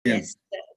Yes,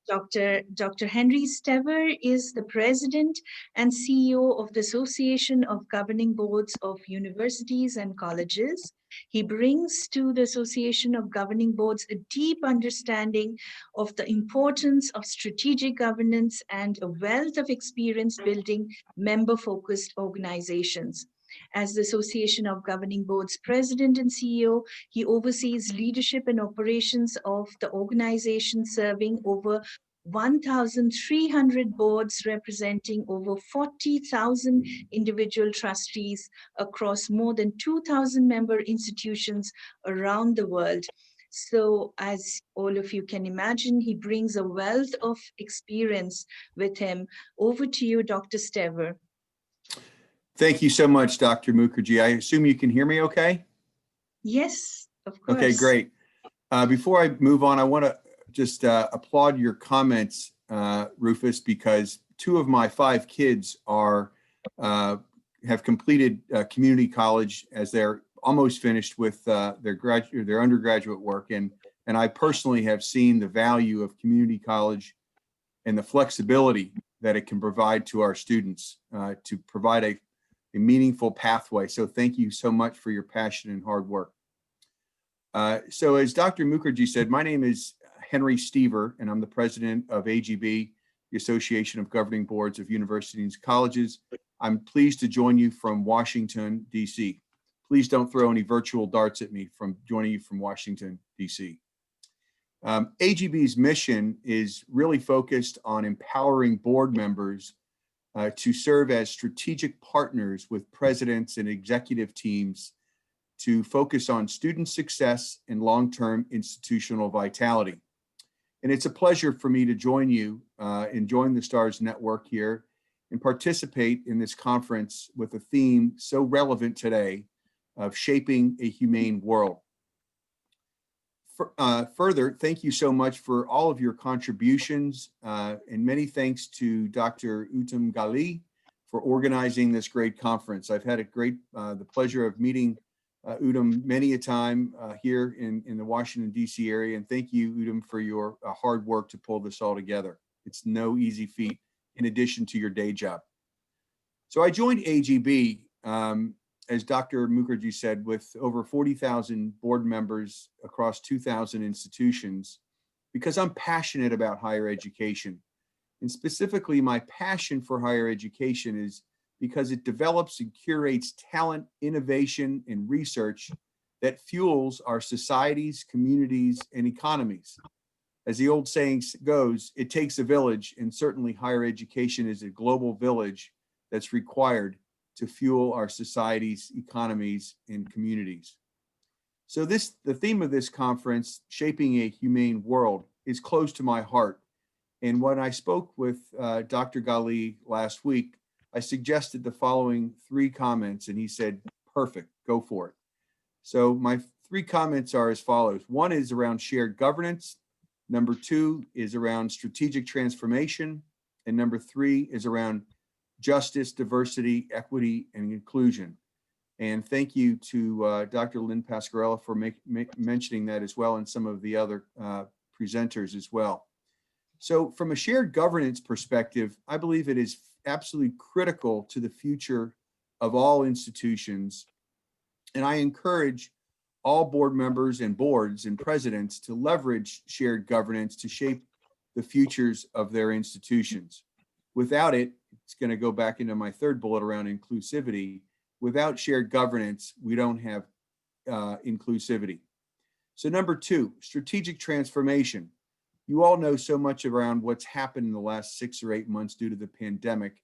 Dr. Henry Stoever is the president and CEO of the Association of Governing Boards of Universities and Colleges. He brings to the Association of Governing Boards a deep understanding of the importance of strategic governance and a wealth of experience building member-focused organizations. As the Association of Governing Boards President and CEO, he oversees leadership and operations of the organization, serving over 1,300 boards representing over 40,000 individual trustees across more than 2,000 member institutions around the world. So, as all of you can imagine, he brings a wealth of experience with him. Over to you, Dr. Stoever. Thank you so much, Dr. Mukherjee. I assume you can hear me okay? Yes, of course. Okay, great. Before I move on, I want to just applaud your comments, Rufus, because 2 of my 5 kids are have completed community college, as they're almost finished with their undergraduate work, and I personally have seen the value of community college and the flexibility that it can provide to our students to provide a meaningful pathway. So thank you so much for your passion and hard work. So as Dr. Mukherjee said, my name is Henry Stoever, and I'm the president of AGB, the Association of Governing Boards of Universities and Colleges. I'm pleased to join you from Washington, D.C. Please don't throw any virtual darts at me from joining you from Washington, D.C. AGB's mission is really focused on empowering board members to serve as strategic partners with presidents and executive teams to focus on student success and long-term institutional vitality. And it's a pleasure for me to join you and join the STARS network here and participate in this conference with a theme so relevant today of shaping a humane world. Further, thank you so much for all of your contributions, and many thanks to Dr. Uttam Gali for organizing this great conference. I've had the pleasure of meeting Uttam many a time here in the Washington, D.C. area, and thank you, Uttam, for your hard work to pull this all together. It's no easy feat, in addition to your day job. So I joined AGB, as Dr. Mukherjee said, with over 40,000 board members across 2,000 institutions, because I'm passionate about higher education. And specifically, my passion for higher education is because it develops and curates talent, innovation, and research that fuels our societies, communities, and economies. As the old saying goes, it takes a village, and certainly higher education is a global village that's required to fuel our societies, economies, and communities. So the theme of this conference, Shaping a Humane World, is close to my heart. And when I spoke with Dr. Gali last week, I suggested the following 3 comments, and he said, perfect, go for it. So my 3 comments are as follows. 1 is around shared governance. Number 2 is around strategic transformation. And number 3 is around justice, diversity, equity, and inclusion. And thank you to Dr. Lynn Pasquarella for mentioning that as well, and some of the other presenters as well. So from a shared governance perspective, I believe it is absolutely critical to the future of all institutions. And I encourage all board members and boards and presidents to leverage shared governance to shape the futures of their institutions. Without it, it's going to go back into my 3rd bullet around inclusivity. Without shared governance, we don't have inclusivity. So number 2, strategic transformation. You all know so much around what's happened in the last 6 or 8 months due to the pandemic.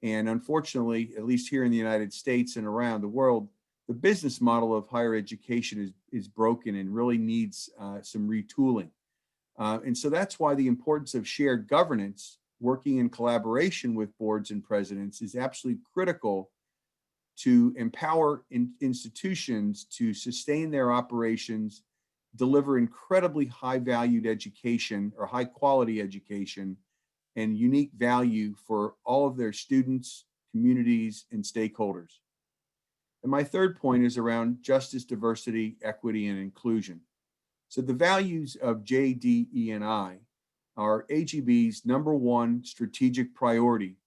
And unfortunately, at least here in the United States and around the world, the business model of higher education is broken and really needs some retooling. And so that's why the importance of shared governance, working in collaboration with boards and presidents, is absolutely critical to empower institutions to sustain their operations, deliver incredibly high-valued education or high-quality education, and unique value for all of their students, communities, and stakeholders. And my 3rd point is around justice, diversity, equity, and inclusion. So the values of JDE&I are AGB's #1 strategic priority.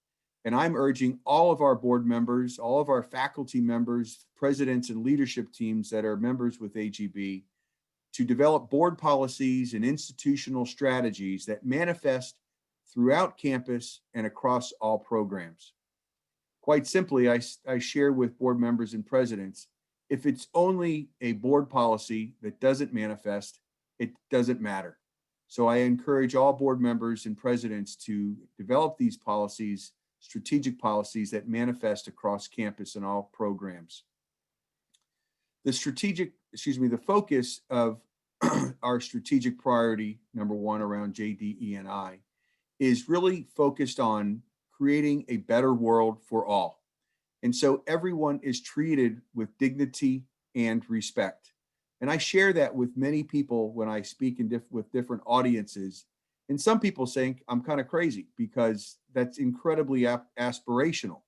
And I'm urging all of our board members, all of our faculty members, presidents, and leadership teams that are members with AGB to develop board policies and institutional strategies that manifest throughout campus and across all programs. Quite simply, I share with board members and presidents, if it's only a board policy that doesn't manifest, it doesn't matter. So I encourage all board members and presidents to develop these policies, strategic policies that manifest across campus and all programs. The focus of our strategic priority, #1 around JDE&I, is really focused on creating a better world for all. And so everyone is treated with dignity and respect. And I share that with many people when I speak with different audiences. And some people think I'm kind of crazy because that's incredibly aspirational,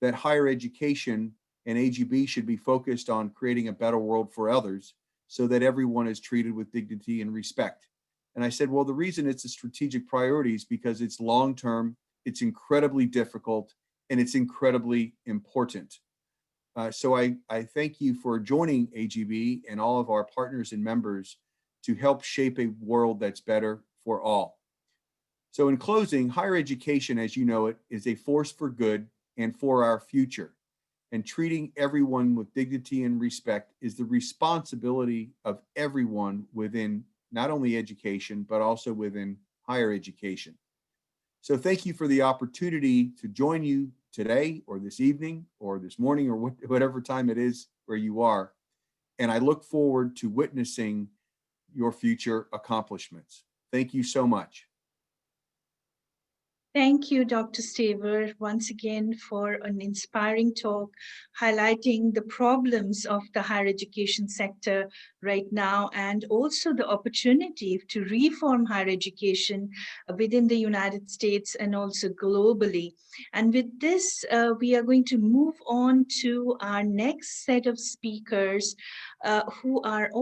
that higher education and AGB should be focused on creating a better world for others so that everyone is treated with dignity and respect. And I said, well, the reason it's a strategic priority is because it's long-term, it's incredibly difficult, and it's incredibly important. So I thank you for joining AGB and all of our partners and members to help shape a world that's better for all. So in closing, higher education, as you know it, is a force for good and for our future. And treating everyone with dignity and respect is the responsibility of everyone within not only education, but also within higher education. So thank you for the opportunity to join you today or this evening or this morning or whatever time it is where you are. And I look forward to witnessing your future accomplishments. Thank you so much. Thank you, Dr. Stoever, once again for an inspiring talk highlighting the problems of the higher education sector right now and also the opportunity to reform higher education within the United States and also globally. And with this, we are going to move on to our next set of speakers who are all